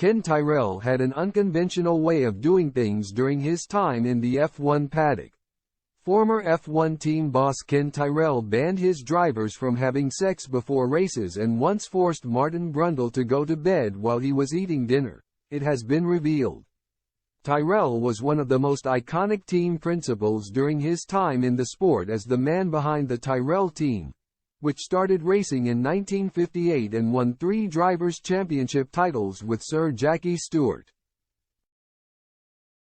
Ken Tyrrell had an unconventional way of doing things during his time in the F1 paddock. Former F1 team boss Ken Tyrrell banned his drivers from having sex before races and once forced Martin Brundle to go to bed while he was eating dinner, it has been revealed. Tyrrell was one of the most iconic team principals during his time in the sport as the man behind the Tyrrell team, which started racing in 1958 and won 3 Drivers' Championship titles with Sir Jackie Stewart.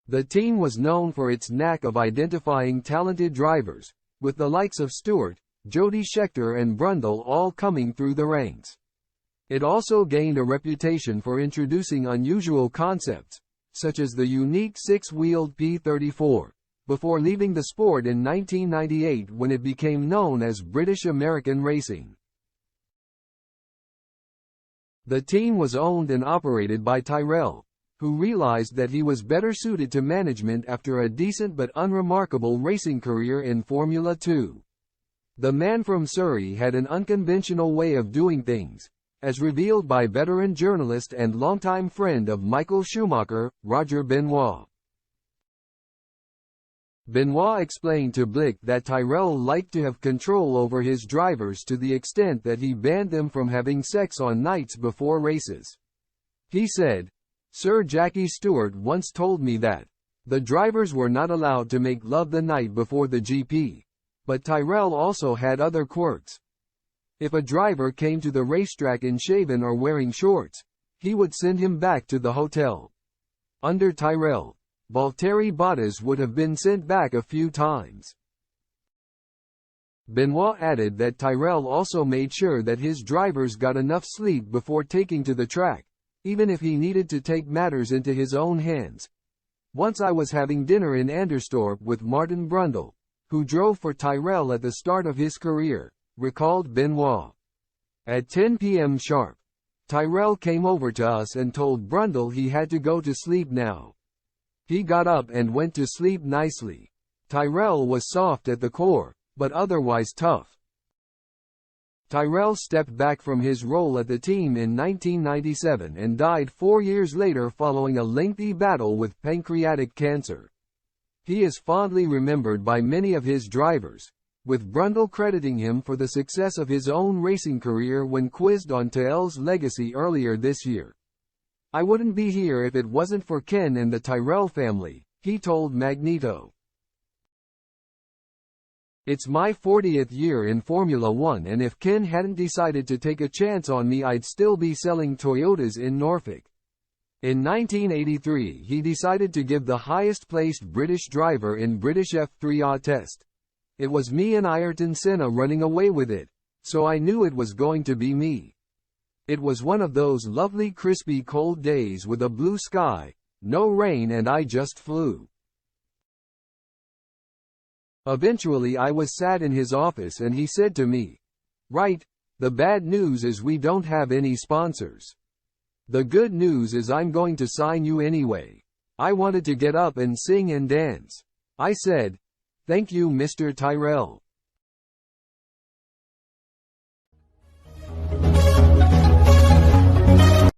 The team was known for its knack of identifying talented drivers, with the likes of Stewart, Jody Scheckter and Brundle all coming through the ranks. It also gained a reputation for introducing unusual concepts, such as the unique 6-wheeled P34, before leaving the sport in 1998 when it became known as British American Racing. The team was owned and operated by Tyrrell, who realized that he was better suited to management after a decent but unremarkable racing career in Formula 2. The man from Surrey had an unconventional way of doing things, as revealed by veteran journalist and longtime friend of Michael Schumacher, Roger Benoit. Benoit explained to Blick that Tyrrell liked to have control over his drivers to the extent that he banned them from having sex on nights before races. He said, "Sir Jackie Stewart once told me that the drivers were not allowed to make love the night before the GP, but Tyrrell also had other quirks. If a driver came to the racetrack unshaven or wearing shorts, he would send him back to the hotel. Under Tyrrell, Valtteri Bottas would have been sent back a few times." Benoit added that Tyrrell also made sure that his drivers got enough sleep before taking to the track, even if he needed to take matters into his own hands. "Once I was having dinner in Anderstorp with Martin Brundle, who drove for Tyrrell at the start of his career," recalled Benoit. At 10 p.m. sharp, Tyrrell came over to us and told Brundle he had to go to sleep now. He got up and went to sleep nicely. Tyrrell was soft at the core, but otherwise tough. Tyrrell stepped back from his role at the team in 1997 and died 4 years later following a lengthy battle with pancreatic cancer. He is fondly remembered by many of his drivers, with Brundle crediting him for the success of his own racing career when quizzed on Tyrrell's legacy earlier this year. "I wouldn't be here if it wasn't for Ken and the Tyrrell family," he told Magneto. "It's my 40th year in Formula 1 and if Ken hadn't decided to take a chance on me I'd still be selling Toyotas in Norfolk." In 1983 he decided to give the highest-placed British driver in British F3 test. "It was me and Ayrton Senna running away with it, so I knew it was going to be me. It was one of those lovely crispy cold days with a blue sky, no rain and I just flew. Eventually I was sat in his office and he said to me, 'Right, the bad news is we don't have any sponsors. The good news is I'm going to sign you anyway.' I wanted to get up and sing and dance. I said, 'Thank you, Mr. Tyrrell.'"